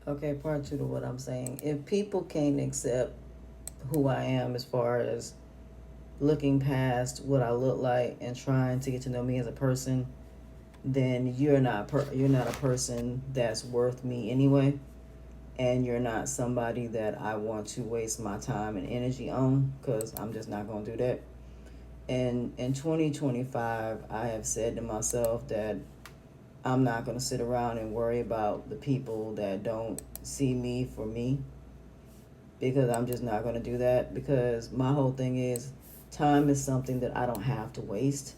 Okay, part two to what I'm saying. If people can't accept who I am as far as looking past what I look like and trying to get to know me as a person, then you're not a person that's worth me anyway, and you're not somebody that I want to waste my time and energy on, because I'm just not going to do that. And in 2025, I have said to myself that I'm not going to sit around and worry about the people that don't see me for me, because I'm just not going to do that, because my whole thing is time is something that I don't have to waste.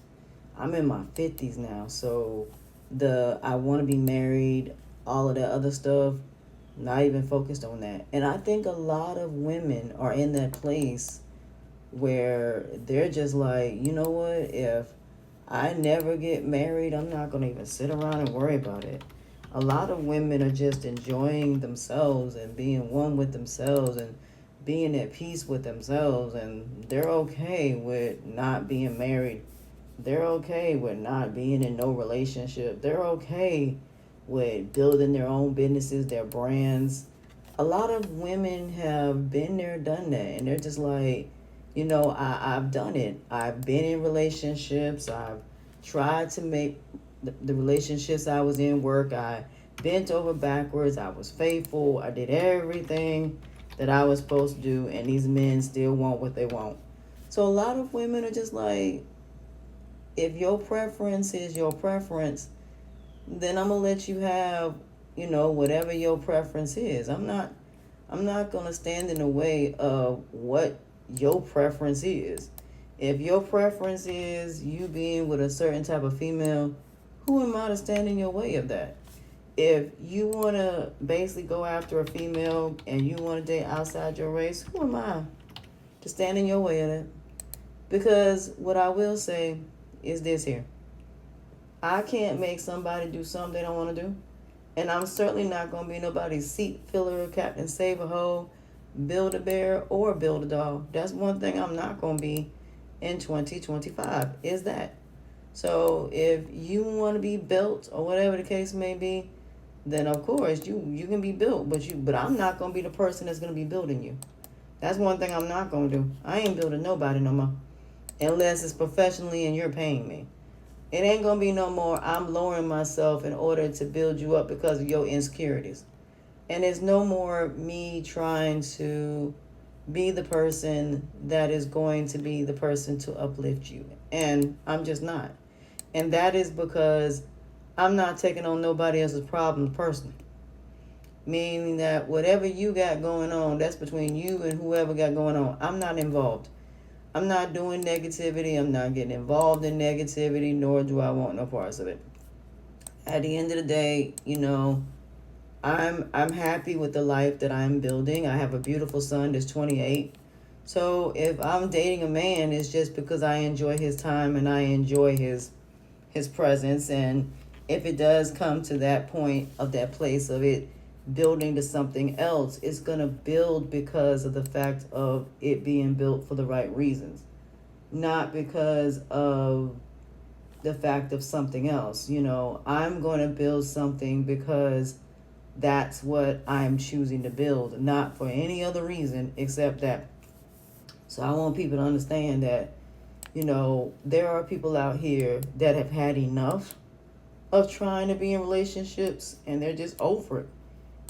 I'm in my 50s now, so the I want to be married, all of that other stuff, not even focused on that. And I think a lot of women are in that place where they're just like, you know what, if I never get married, I'm not going to even sit around and worry about it. A lot of women are just enjoying themselves and being one with themselves and being at peace with themselves, and they're okay with not being married. They're okay with not being in no relationship. They're okay with building their own businesses, their brands. A lot of women have been there, done that, and they're just like, I've done it. I've been in relationships. I've tried to make the relationships I was in work. I bent over backwards. I was faithful. I did everything that I was supposed to do, and these men still want what they want. So a lot of women are just like, if your preference is your preference, then I'm gonna let you have, whatever your preference is. I'm not gonna stand in the way of what your preference is. If your preference is you being with a certain type of female, who am I to stand in your way of that? If you wanna basically go after a female and you wanna date outside your race, who am I to stand in your way of that? Because what I will say is this here. I can't make somebody do something they don't want to do. And I'm certainly not going to be nobody's seat filler, Captain Save a Hole, Build a Bear, or Build a Doll. That's one thing I'm not going to be in 2025, is that. So if you want to be built or whatever the case may be, then of course you can be built, but I'm not going to be the person that's going to be building you. That's one thing I'm not going to do. I ain't building nobody no more, unless it's professionally and you're paying me. It ain't gonna be no more I'm lowering myself in order to build you up because of your insecurities. And it's no more me trying to be the person that is going to be the person to uplift you. And I'm just not. And that is because I'm not taking on nobody else's problems personally. Meaning that whatever you got going on, that's between you and whoever got going on. I'm not involved. I'm not doing negativity. I'm not getting involved in negativity, nor do I want no parts of it. At the end of the day, I'm happy with the life that I'm building. I have a beautiful son that's 28. So if I'm dating a man, it's just because I enjoy his time and I enjoy his presence. And if it does come to that point of that place of it building to something else, it's going to build because of the fact of it being built for the right reasons, not because of the fact of something else. I'm going to build something because that's what I'm choosing to build, not for any other reason except that. So I want people to understand that, there are people out here that have had enough of trying to be in relationships and they're just over it.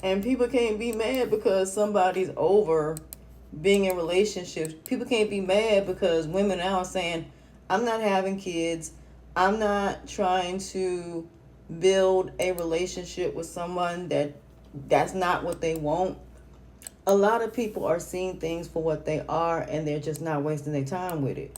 And people can't be mad because somebody's over being in relationships. People can't be mad because women now are saying, I'm not having kids. I'm not trying to build a relationship with someone that's not what they want. A lot of people are seeing things for what they are and they're just not wasting their time with it.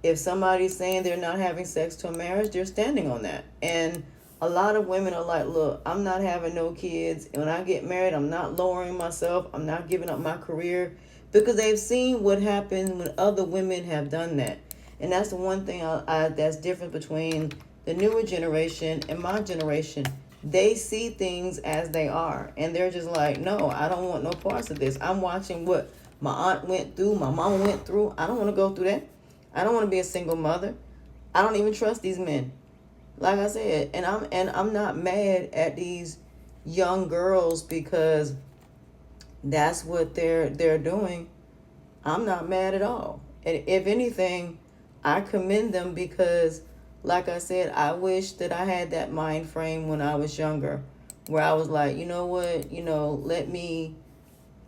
If somebody's saying they're not having sex to a marriage, they're standing on that. And a lot of women are like, look, I'm not having no kids. When I get married, I'm not lowering myself. I'm not giving up my career, because they've seen what happens when other women have done that. And that's the one thing that's different between the newer generation and my generation. They see things as they are, and they're just like, no, I don't want no parts of this. I'm watching what my aunt went through, my mom went through. I don't want to go through that. I don't want to be a single mother. I don't even trust these men. Like I said, and I'm not mad at these young girls because that's what they're doing, I'm not mad at all. And if anything, I commend them because, like I said, I wish that I had that mind frame when I was younger, where I was like, you know what, let me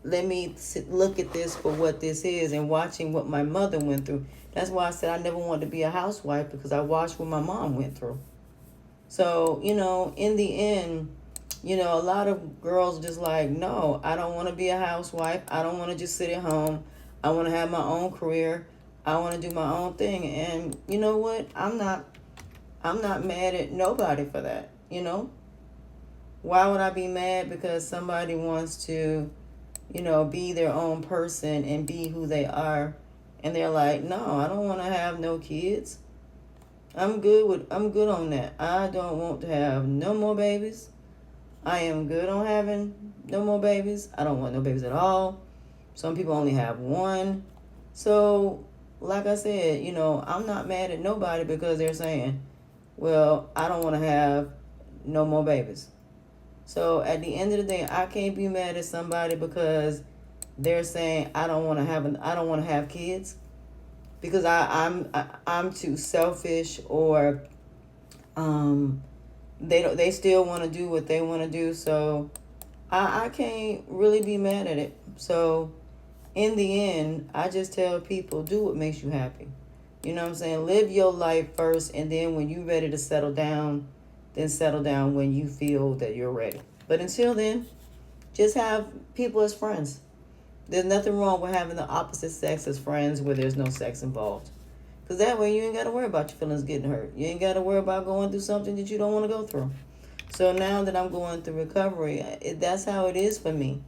look at this for what this is, and watching what my mother went through. That's why I said I never wanted to be a housewife, because I watched what my mom went through. So, in the end, a lot of girls just like, no, I don't want to be a housewife. I don't want to just sit at home. I want to have my own career. I want to do my own thing. And you know what? I'm not mad at nobody for that. Why would I be mad because somebody wants to, be their own person and be who they are, and they're like, no, I don't want to have no kids. I'm good on that. I don't want to have no more babies. I am good on having no more babies. I don't want no babies at all. Some people only have one. So, like I said, I'm not mad at nobody because they're saying, well, I don't want to have no more babies. So, at the end of the day, I can't be mad at somebody because they're saying I don't want to have kids, because I'm too selfish, or they still want to do what they want to do. So I can't really be mad at it. So in the end, I just tell people, do what makes you happy. You know what I'm saying? Live your life first, and then when you're ready to settle down, then settle down when you feel that you're ready. But until then, just have people as friends. There's nothing wrong with having the opposite sex as friends where there's no sex involved. Because that way you ain't got to worry about your feelings getting hurt. You ain't got to worry about going through something that you don't want to go through. So now that I'm going through recovery, that's how it is for me.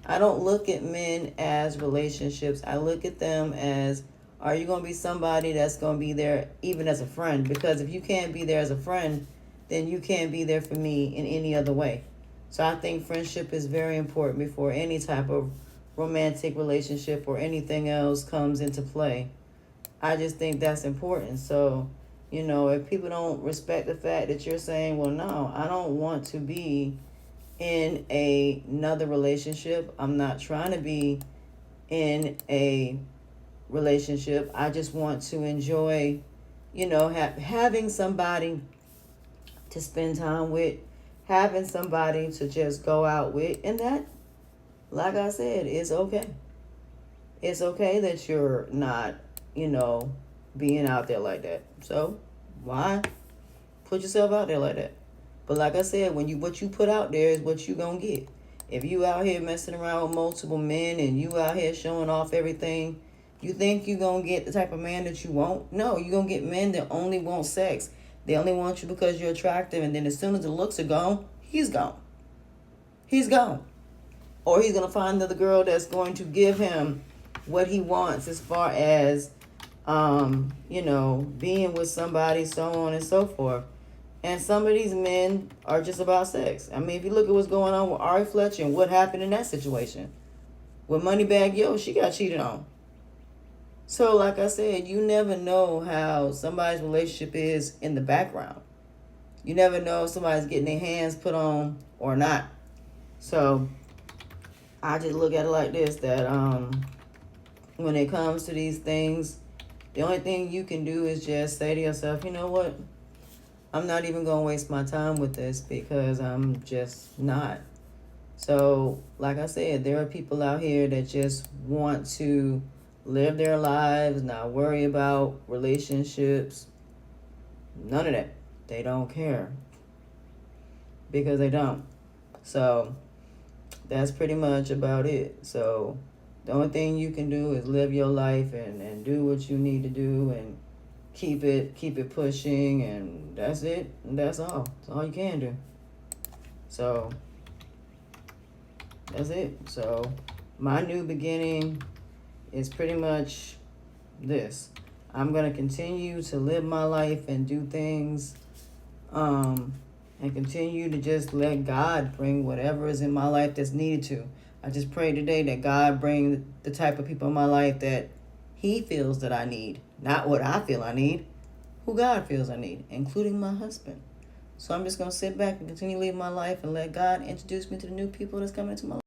I don't look at men as relationships. I look at them as, are you going to be somebody that's going to be there even as a friend? Because if you can't be there as a friend, then you can't be there for me in any other way. So I think friendship is very important before any type of romantic relationship or anything else comes into play. I just think that's important. So, if people don't respect the fact that you're saying, well, no, I don't want to be in another relationship. I'm not trying to be in a relationship. I just want to enjoy, having somebody to spend time with, having somebody to just go out with. And that, like I said, is okay. It's okay that you're not, being out there like that. So why put yourself out there like that? But like I said, what you put out there is what you gonna get. If you out here messing around with multiple men and you out here showing off everything, you think you gonna get the type of man that you want? No, you gonna get men that only want sex. They only want you because you're attractive, and then as soon as the looks are gone, he's gone. He's gone. Or he's gonna find another girl that's going to give him what he wants as far as being with somebody, so on and so forth. And some of these men are just about sex. I mean, if you look at what's going on with Ari Fletcher and what happened in that situation with Moneybag Yo, she got cheated on. So, like I said, you never know how somebody's relationship is in the background. You never know if somebody's getting their hands put on or not. So, I just look at it like this, that when it comes to these things, the only thing you can do is just say to yourself, you know what? I'm not even going to waste my time with this, because I'm just not. So, like I said, there are people out here that just want to live their lives, not worry about relationships, none of that. They don't care, because they don't. So, that's pretty much about it. So, the only thing you can do is live your life and do what you need to do, and keep it pushing, and that's it. And that's all. That's all you can do. So that's it. So my new beginning is pretty much this. I'm gonna continue to live my life and do things, and continue to just let God bring whatever is in my life that's needed to. I just pray today that God bring the type of people in my life that He feels that I need, not what I feel I need, who God feels I need, including my husband. So I'm just going to sit back and continue to live my life and let God introduce me to the new people that's coming into my life.